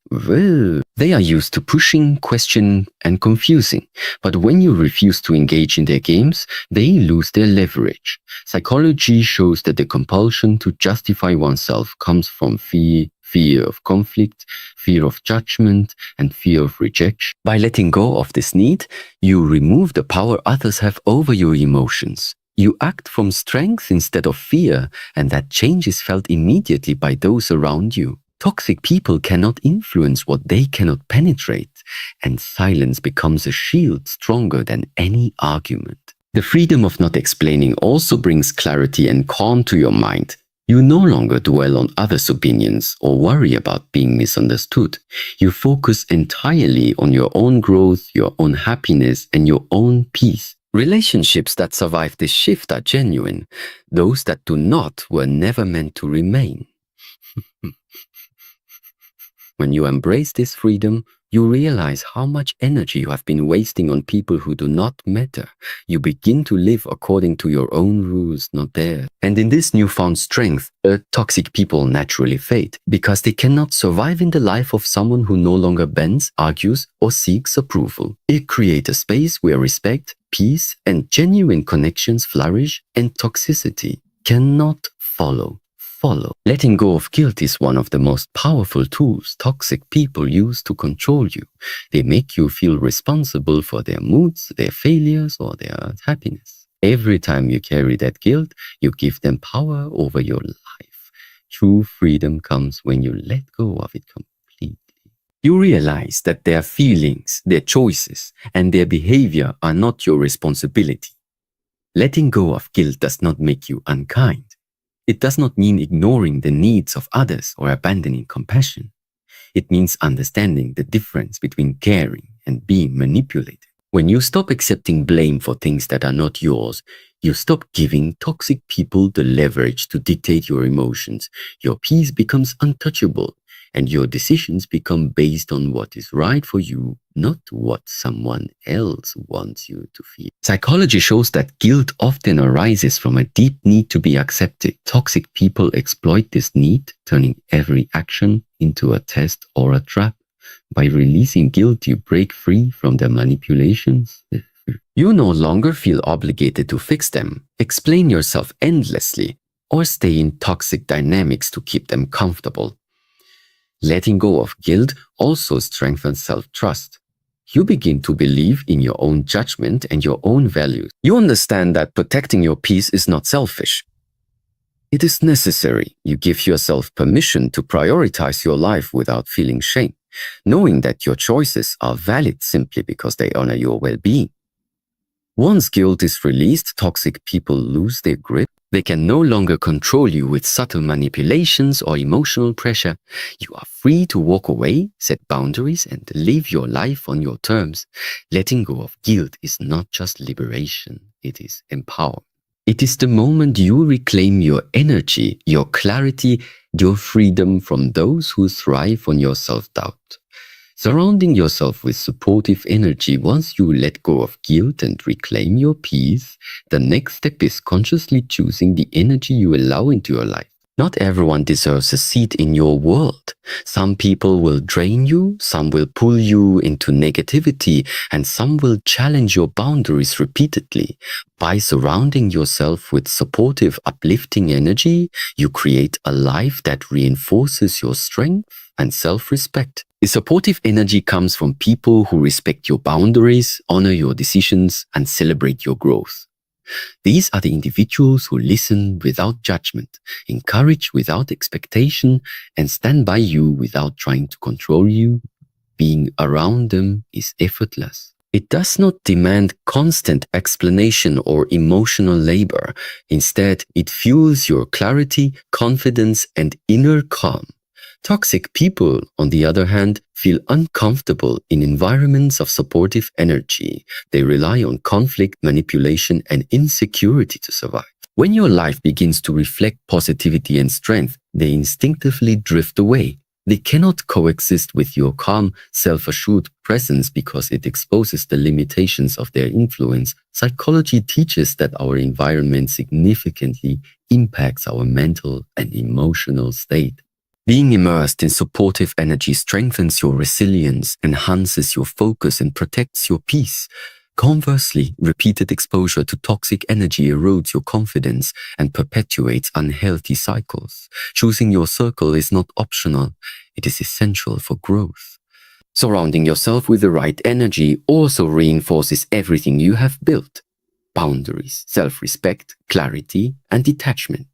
They are used to pushing, questioning, and confusing. But when you refuse to engage in their games, they lose their leverage. Psychology shows that the compulsion to justify oneself comes from fear, fear of conflict, fear of judgment, and fear of rejection. By letting go of this need, you remove the power others have over your emotions. You act from strength instead of fear, and that change is felt immediately by those around you. Toxic people cannot influence what they cannot penetrate, and silence becomes a shield stronger than any argument. The freedom of not explaining also brings clarity and calm to your mind. You no longer dwell on others' opinions or worry about being misunderstood. You focus entirely on your own growth, your own happiness, and your own peace. Relationships that survive this shift are genuine. Those that do not were never meant to remain. When you embrace this freedom, you realize how much energy you have been wasting on people who do not matter. You begin to live according to your own rules, not theirs. And in this newfound strength, toxic people naturally fade because they cannot survive in the life of someone who no longer bends, argues, or seeks approval. It creates a space where respect, peace, and genuine connections flourish, and toxicity cannot follow. Letting go of guilt is one of the most powerful tools toxic people use to control you. They make you feel responsible for their moods, their failures, or their happiness. Every time you carry that guilt, you give them power over your life. True freedom comes when you let go of it completely. You realize that their feelings, their choices, and their behavior are not your responsibility. Letting go of guilt does not make you unkind. It does not mean ignoring the needs of others or abandoning compassion. It means understanding the difference between caring and being manipulated. When you stop accepting blame for things that are not yours, you stop giving toxic people the leverage to dictate your emotions. Your peace becomes untouchable, and your decisions become based on what is right for you, not what someone else wants you to feel. Psychology shows that guilt often arises from a deep need to be accepted. Toxic people exploit this need, turning every action into a test or a trap. By releasing guilt, you break free from their manipulations. You no longer feel obligated to fix them, explain yourself endlessly, or stay in toxic dynamics to keep them comfortable. Letting go of guilt also strengthens self-trust. You begin to believe in your own judgment and your own values. You understand that protecting your peace is not selfish. It is necessary. You give yourself permission to prioritize your life without feeling shame, knowing that your choices are valid simply because they honor your well-being. Once guilt is released, toxic people lose their grip. They can no longer control you with subtle manipulations or emotional pressure. You are free to walk away, set boundaries, and live your life on your terms. Letting go of guilt is not just liberation, it is empowerment. It is the moment you reclaim your energy, your clarity, your freedom from those who thrive on your self-doubt. Surrounding yourself with supportive energy once you let go of guilt and reclaim your peace, the next step is consciously choosing the energy you allow into your life. Not everyone deserves a seat in your world. Some people will drain you, some will pull you into negativity, and some will challenge your boundaries repeatedly. By surrounding yourself with supportive, uplifting energy, you create a life that reinforces your strength and self-respect. The supportive energy comes from people who respect your boundaries, honor your decisions, and celebrate your growth. These are the individuals who listen without judgment, encourage without expectation, and stand by you without trying to control you. Being around them is effortless. It does not demand constant explanation or emotional labor. Instead, it fuels your clarity, confidence, and inner calm. Toxic people, on the other hand, feel uncomfortable in environments of supportive energy. They rely on conflict, manipulation, and insecurity to survive. When your life begins to reflect positivity and strength, they instinctively drift away. They cannot coexist with your calm, self-assured presence because it exposes the limitations of their influence. Psychology teaches that our environment significantly impacts our mental and emotional state. Being immersed in supportive energy strengthens your resilience, enhances your focus, and protects your peace. Conversely, repeated exposure to toxic energy erodes your confidence and perpetuates unhealthy cycles. Choosing your circle is not optional, it is essential for growth. Surrounding yourself with the right energy also reinforces everything you have built: boundaries, self-respect, clarity, and detachment.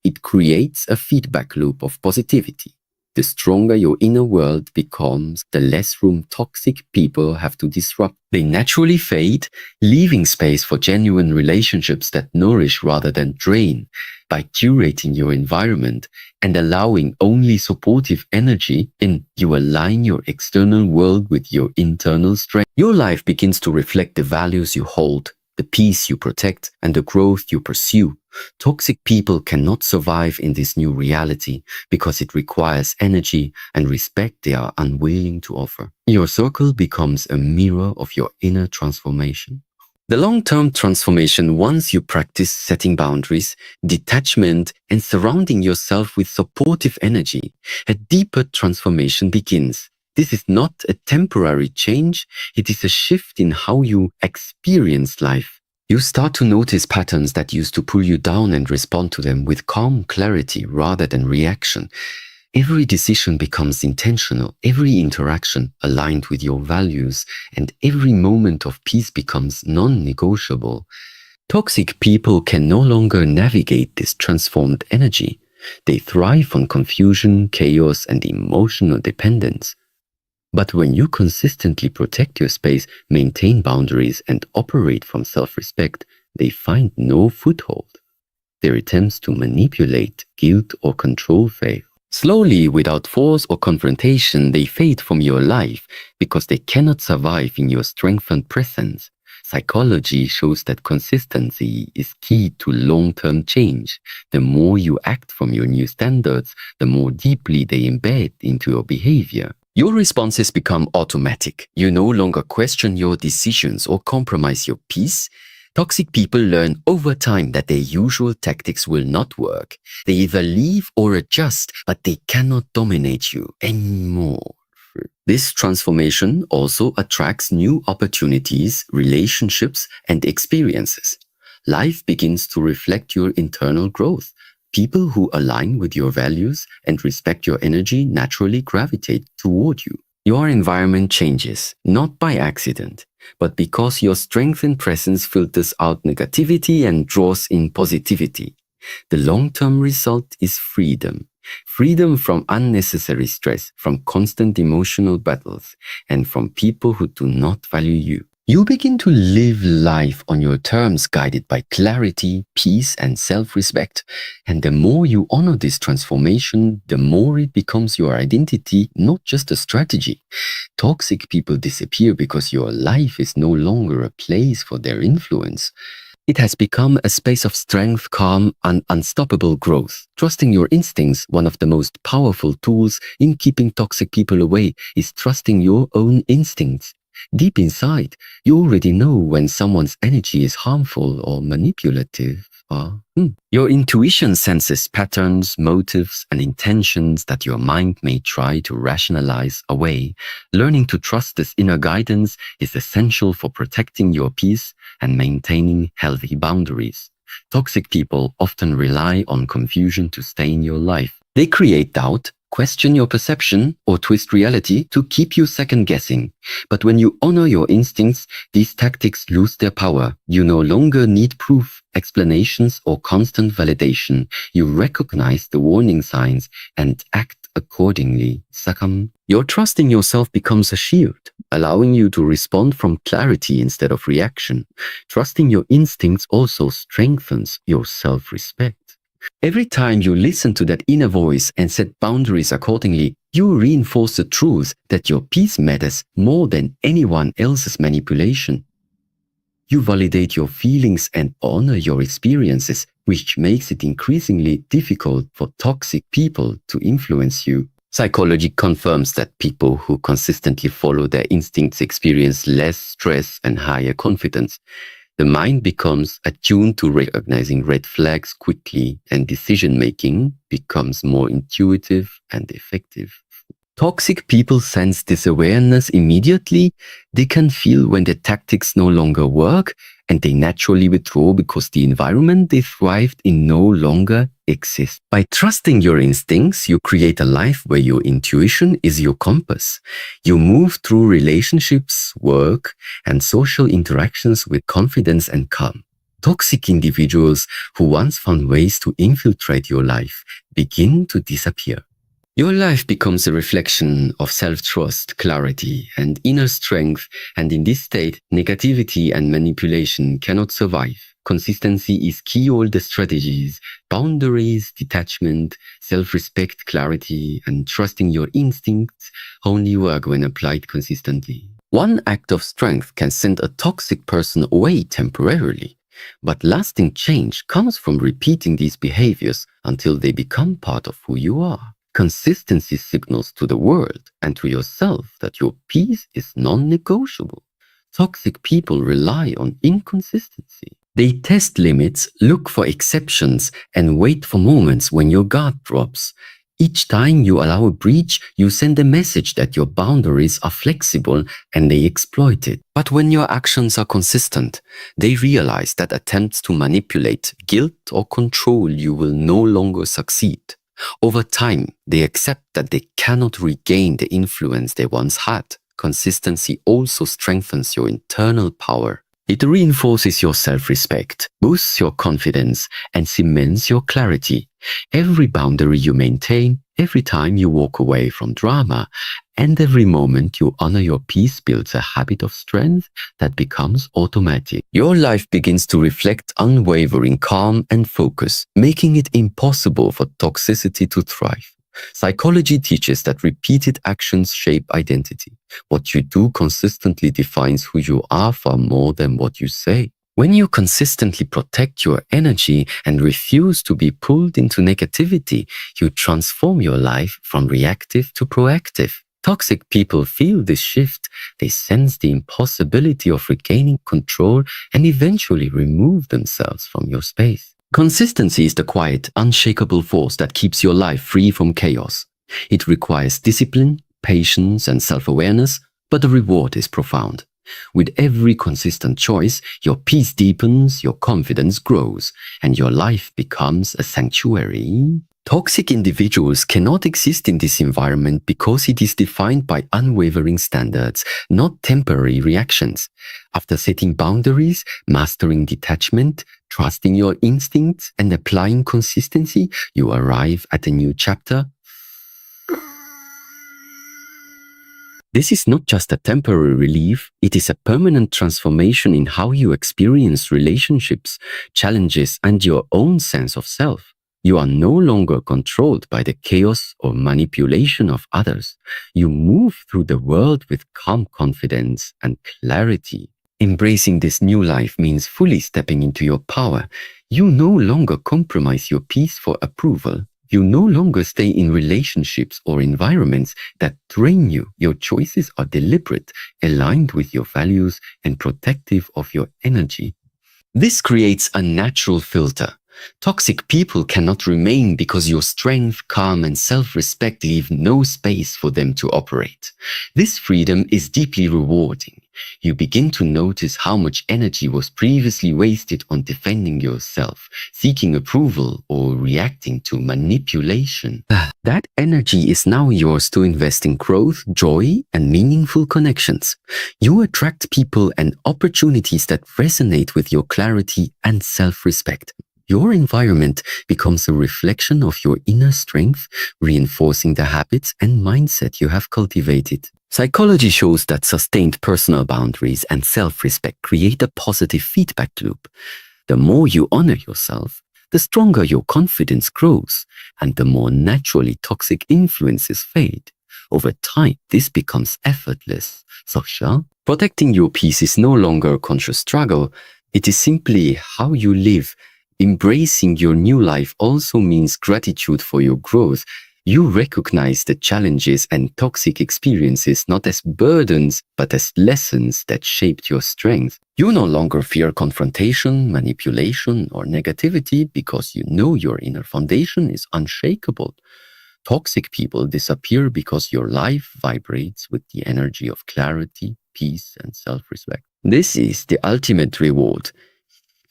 It creates a feedback loop of positivity. The stronger your inner world becomes, the less room toxic people have to disrupt. They naturally fade, leaving space for genuine relationships that nourish rather than drain. By curating your environment and allowing only supportive energy in, you align your external world with your internal strength. Your life begins to reflect the values you hold, the peace you protect, and the growth you pursue. Toxic people cannot survive in this new reality because it requires energy and respect they are unwilling to offer. Your circle becomes a mirror of your inner transformation. The long-term transformation, once you practice setting boundaries, detachment, and surrounding yourself with supportive energy, a deeper transformation begins. This is not a temporary change, it is a shift in how you experience life. You start to notice patterns that used to pull you down and respond to them with calm clarity rather than reaction. Every decision becomes intentional, every interaction aligned with your values, and every moment of peace becomes non-negotiable. Toxic people can no longer navigate this transformed energy. They thrive on confusion, chaos, and emotional dependence. But when you consistently protect your space, maintain boundaries, and operate from self-respect, they find no foothold. Their attempts to manipulate, guilt, or control fail. Slowly, without force or confrontation, they fade from your life because they cannot survive in your strengthened presence. Psychology shows that consistency is key to long-term change. The more you act from your new standards, the more deeply they embed into your behavior. Your responses become automatic. You no longer question your decisions or compromise your peace. Toxic people learn over time that their usual tactics will not work. They either leave or adjust, but they cannot dominate you anymore. This transformation also attracts new opportunities, relationships, and experiences. Life begins to reflect your internal growth. People who align with your values and respect your energy naturally gravitate toward you. Your environment changes, not by accident, but because your strength and presence filters out negativity and draws in positivity. The long-term result is freedom. Freedom from unnecessary stress, from constant emotional battles, and from people who do not value you. You begin to live life on your terms, guided by clarity, peace, and self-respect. And the more you honor this transformation, the more it becomes your identity, not just a strategy. Toxic people disappear because your life is no longer a place for their influence. It has become a space of strength, calm, and unstoppable growth. Trusting your instincts, one of the most powerful tools in keeping toxic people away, is trusting your own instincts. Deep inside, you already know when someone's energy is harmful or manipulative. Your intuition senses patterns, motives, and intentions that your mind may try to rationalize away. Learning to trust this inner guidance is essential for protecting your peace and maintaining healthy boundaries. Toxic people often rely on confusion to stay in your life. They create doubt, question your perception, or twist reality to keep you second-guessing. But when you honor your instincts, these tactics lose their power. You no longer need proof, explanations, or constant validation. You recognize the warning signs and act accordingly. Your trust in yourself becomes a shield, allowing you to respond from clarity instead of reaction. Trusting your instincts also strengthens your self-respect. Every time you listen to that inner voice and set boundaries accordingly, you reinforce the truth that your peace matters more than anyone else's manipulation. You validate your feelings and honor your experiences, which makes it increasingly difficult for toxic people to influence you. Psychology confirms that people who consistently follow their instincts experience less stress and higher confidence. The mind becomes attuned to recognizing red flags quickly, and decision-making becomes more intuitive and effective. Toxic people sense this awareness immediately. They can feel when the tactics no longer work, and they naturally withdraw because the environment they thrived in no longer exists. By trusting your instincts, you create a life where your intuition is your compass. You move through relationships, work, and social interactions with confidence and calm. Toxic individuals who once found ways to infiltrate your life begin to disappear. Your life becomes a reflection of self-trust, clarity, and inner strength, and in this state, negativity and manipulation cannot survive. Consistency is key. All the strategies, boundaries, detachment, self-respect, clarity, and trusting your instincts only work when applied consistently. One act of strength can send a toxic person away temporarily, but lasting change comes from repeating these behaviors until they become part of who you are. Consistency signals to the world and to yourself that your peace is non-negotiable. Toxic people rely on inconsistency. They test limits, look for exceptions, and wait for moments when your guard drops. Each time you allow a breach, you send a message that your boundaries are flexible and they exploit it. But when your actions are consistent, they realize that attempts to manipulate, guilt, or control you will no longer succeed. Over time, they accept that they cannot regain the influence they once had. Consistency also strengthens your internal power. It reinforces your self-respect, boosts your confidence, and cements your clarity. Every boundary you maintain, every time you walk away from drama, and every moment you honor your peace builds a habit of strength that becomes automatic. Your life begins to reflect unwavering calm and focus, making it impossible for toxicity to thrive. Psychology teaches that repeated actions shape identity. What you do consistently defines who you are far more than what you say. When you consistently protect your energy and refuse to be pulled into negativity, you transform your life from reactive to proactive. Toxic people feel this shift. They sense the impossibility of regaining control and eventually remove themselves from your space. Consistency is the quiet, unshakable force that keeps your life free from chaos. It requires discipline, patience, and self-awareness, but the reward is profound. With every consistent choice, your peace deepens, your confidence grows, and your life becomes a sanctuary. Toxic individuals cannot exist in this environment because it is defined by unwavering standards, not temporary reactions. After setting boundaries, mastering detachment, trusting your instincts, and applying consistency, you arrive at a new chapter. This is not just a temporary relief, it is a permanent transformation in how you experience relationships, challenges, and your own sense of self. You are no longer controlled by the chaos or manipulation of others. You move through the world with calm confidence and clarity. Embracing this new life means fully stepping into your power. You no longer compromise your peace for approval. You no longer stay in relationships or environments that drain you. Your choices are deliberate, aligned with your values, and protective of your energy. This creates a natural filter. Toxic people cannot remain because your strength, calm, and self-respect leave no space for them to operate. This freedom is deeply rewarding. You begin to notice how much energy was previously wasted on defending yourself, seeking approval, or reacting to manipulation. That energy is now yours to invest in growth, joy, and meaningful connections. You attract people and opportunities that resonate with your clarity and self-respect. Your environment becomes a reflection of your inner strength, reinforcing the habits and mindset you have cultivated. Psychology shows that sustained personal boundaries and self-respect create a positive feedback loop. The more you honor yourself, the stronger your confidence grows, and the more naturally toxic influences fade. Over time, this becomes effortless. Social. Protecting your peace is no longer a conscious struggle. It is simply how you live. Embracing your new life also means gratitude for your growth. You recognize the challenges and toxic experiences not as burdens, but as lessons that shaped your strength. You no longer fear confrontation, manipulation, or negativity because you know your inner foundation is unshakable. Toxic people disappear because your life vibrates with the energy of clarity, peace, and self-respect. This is the ultimate reward.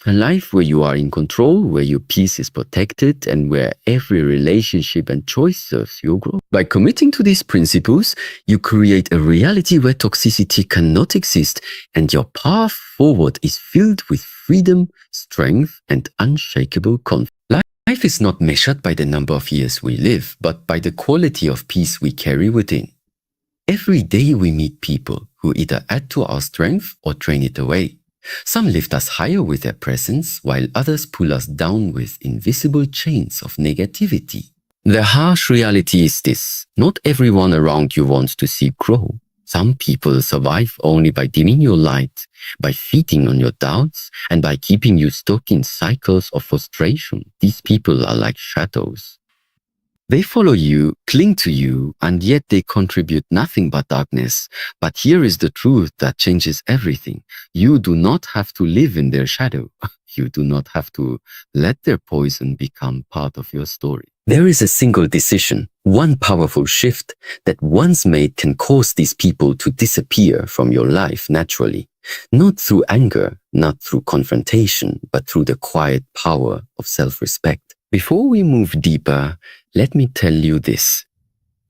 A life where you are in control, where your peace is protected, and where every relationship and choice serves your growth. By committing to these principles, you create a reality where toxicity cannot exist, and your path forward is filled with freedom, strength, and unshakable confidence. Life is not measured by the number of years we live, but by the quality of peace we carry within. Every day we meet people who either add to our strength or drain it away. Some lift us higher with their presence, while others pull us down with invisible chains of negativity. The harsh reality is this: not everyone around you wants to see you grow. Some people survive only by dimming your light, by feeding on your doubts, and by keeping you stuck in cycles of frustration. These people are like shadows. They follow you, cling to you, and yet they contribute nothing but darkness. But here is the truth that changes everything. You do not have to live in their shadow. You do not have to let their poison become part of your story. There is a single decision, one powerful shift that once made can cause these people to disappear from your life naturally. Not through anger, not through confrontation, but through the quiet power of self-respect. Before we move deeper, let me tell you this.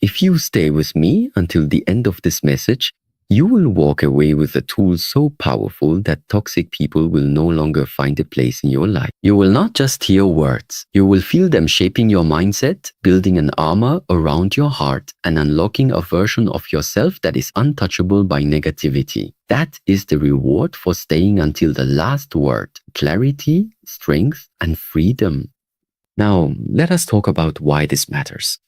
If you stay with me until the end of this message, you will walk away with a tool so powerful that toxic people will no longer find a place in your life. You will not just hear words. You will feel them shaping your mindset, building an armor around your heart, and unlocking a version of yourself that is untouchable by negativity. That is the reward for staying until the last word: clarity, strength, and freedom. Now, let us talk about why this matters.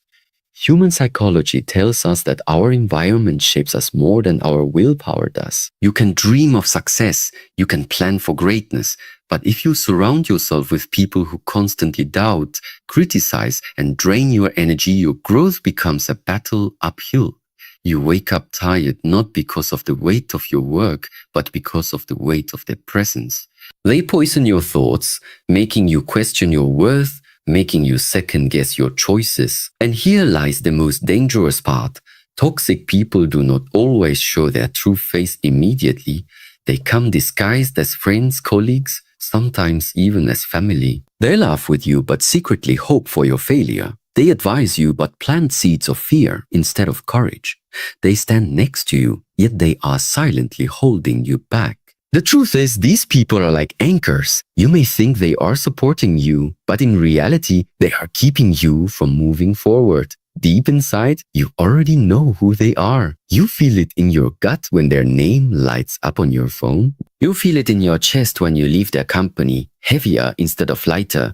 Human psychology tells us that our environment shapes us more than our willpower does. You can dream of success, you can plan for greatness, but if you surround yourself with people who constantly doubt, criticize, and drain your energy, your growth becomes a battle uphill. You wake up tired not because of the weight of your work, but because of the weight of their presence. They poison your thoughts, making you question your worth, making you second-guess your choices. And here lies the most dangerous part. Toxic people do not always show their true face immediately. They come disguised as friends, colleagues, sometimes even as family. They laugh with you but secretly hope for your failure. They advise you but plant seeds of fear instead of courage. They stand next to you, yet they are silently holding you back. The truth is, these people are like anchors. You may think they are supporting you, but in reality, they are keeping you from moving forward. Deep inside, you already know who they are. You feel it in your gut when their name lights up on your phone. You feel it in your chest when you leave their company, heavier instead of lighter.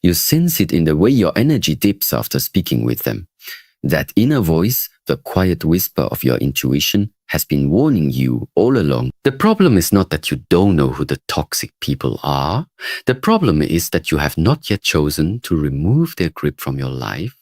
You sense it in the way your energy dips after speaking with them. That inner voice, the quiet whisper of your intuition, has been warning you all along. The problem is not that you don't know who the toxic people are. The problem is that you have not yet chosen to remove their grip from your life.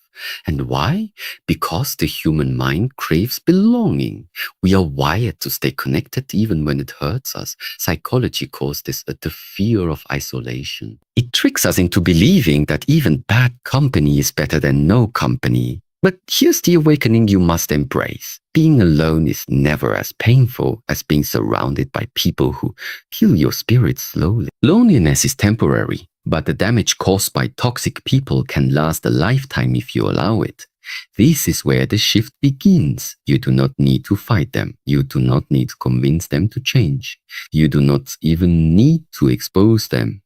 And why? Because the human mind craves belonging. We are wired to stay connected even when it hurts us. Psychology calls this the fear of isolation. It tricks us into believing that even bad company is better than no company. But here's the awakening you must embrace. Being alone is never as painful as being surrounded by people who heal your spirit slowly. Loneliness is temporary, but the damage caused by toxic people can last a lifetime if you allow it. This is where the shift begins. You do not need to fight them. You do not need to convince them to change. You do not even need to expose them.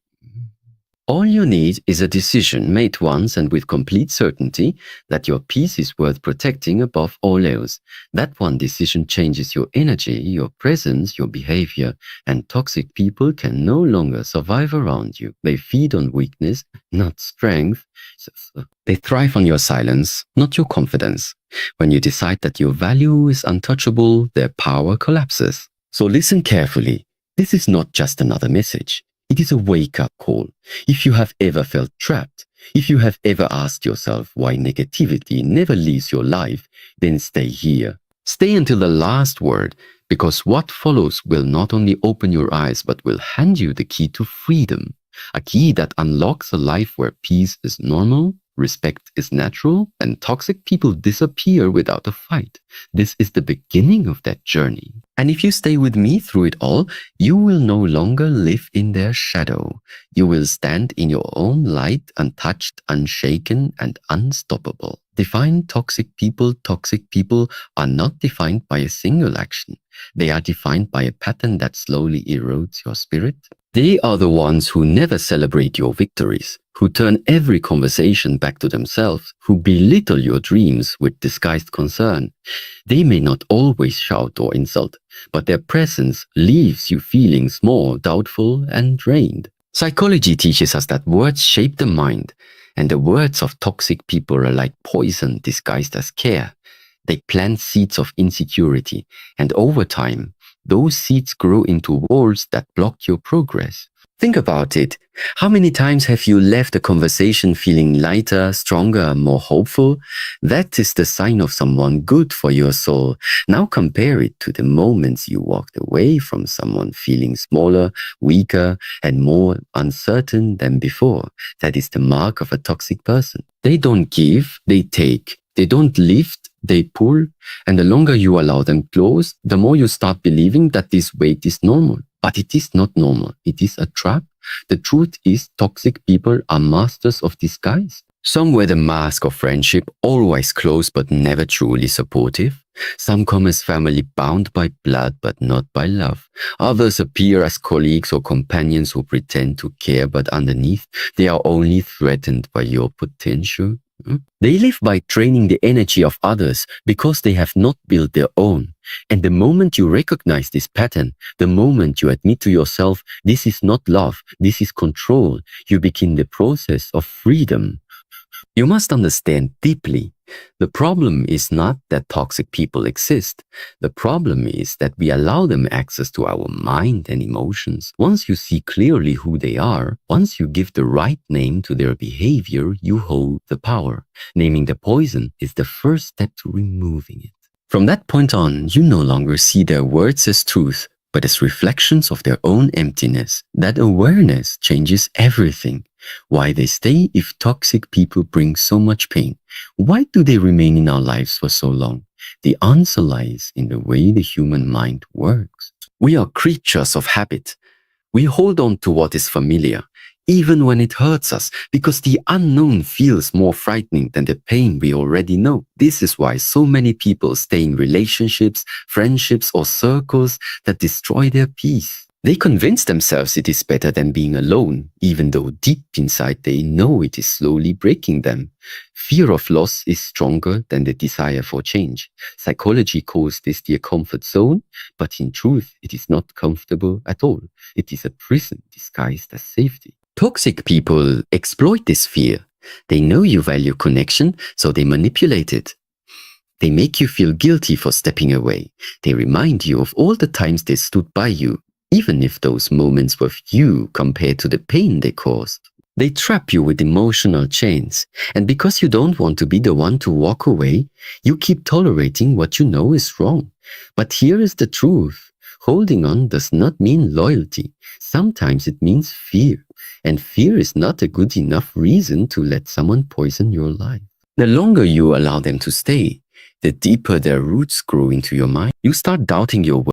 All you need is a decision made once and with complete certainty that your peace is worth protecting above all else. That one decision changes your energy, your presence, your behavior, and toxic people can no longer survive around you. They feed on weakness, not strength. They thrive on your silence, not your confidence. When you decide that your value is untouchable, their power collapses. So listen carefully. This is not just another message. It is a wake-up call. If you have ever felt trapped, if you have ever asked yourself why negativity never leaves your life, then stay here. Stay until the last word, because what follows will not only open your eyes, but will hand you the key to freedom. A key that unlocks a life where peace is normal, Respect is natural, and toxic people disappear without a fight. This is the beginning of that journey. And if you stay with me through it all, you will no longer live in their shadow. You will stand in your own light, untouched, unshaken, and unstoppable. Define toxic people. Toxic people are not defined by a single action. They are defined by a pattern that slowly erodes your spirit. They are the ones who never celebrate your victories, who turn every conversation back to themselves, who belittle your dreams with disguised concern. They may not always shout or insult, but their presence leaves you feeling small, doubtful, and drained. Psychology teaches us that words shape the mind, and the words of toxic people are like poison disguised as care. They plant seeds of insecurity, and over time, those seeds grow into walls that block your progress. Think about it. How many times have you left a conversation feeling lighter, stronger, more hopeful? That is the sign of someone good for your soul. Now compare it to the moments you walked away from someone feeling smaller, weaker, and more uncertain than before. That is the mark of a toxic person. They don't give, they take. They don't lift, they pull. And the longer you allow them close, the more you start believing that this weight is normal. But it is not normal. It is a trap. The truth is, toxic people are masters of disguise. Some wear the mask of friendship, always close but never truly supportive. Some come as family bound by blood but not by love. Others appear as colleagues or companions who pretend to care, but underneath they are only threatened by your potential. They live by draining the energy of others because they have not built their own. And the moment you recognize this pattern, the moment you admit to yourself, this is not love, this is control, you begin the process of freedom. You must understand deeply, the problem is not that toxic people exist. The problem is that we allow them access to our mind and emotions. Once you see clearly who they are, once you give the right name to their behavior, you hold the power. Naming the poison is the first step to removing it. From that point on, you no longer see their words as truth, but as reflections of their own emptiness. That awareness changes everything. Why they stay if toxic people bring so much pain? Why do they remain in our lives for so long? The answer lies in the way the human mind works. We are creatures of habit. We hold on to what is familiar, even when it hurts us, because the unknown feels more frightening than the pain we already know. This is why so many people stay in relationships, friendships, or circles that destroy their peace. They convince themselves it is better than being alone, even though deep inside they know it is slowly breaking them. Fear of loss is stronger than the desire for change. Psychology calls this the comfort zone, but in truth, it is not comfortable at all. It is a prison disguised as safety. Toxic people exploit this fear. They know you value connection, so they manipulate it. They make you feel guilty for stepping away. They remind you of all the times they stood by you, even if those moments were few compared to the pain they caused. They trap you with emotional chains, and because you don't want to be the one to walk away, you keep tolerating what you know is wrong. But here is the truth. Holding on does not mean loyalty. Sometimes it means fear, and fear is not a good enough reason to let someone poison your life. The longer you allow them to stay, the deeper their roots grow into your mind. You start doubting your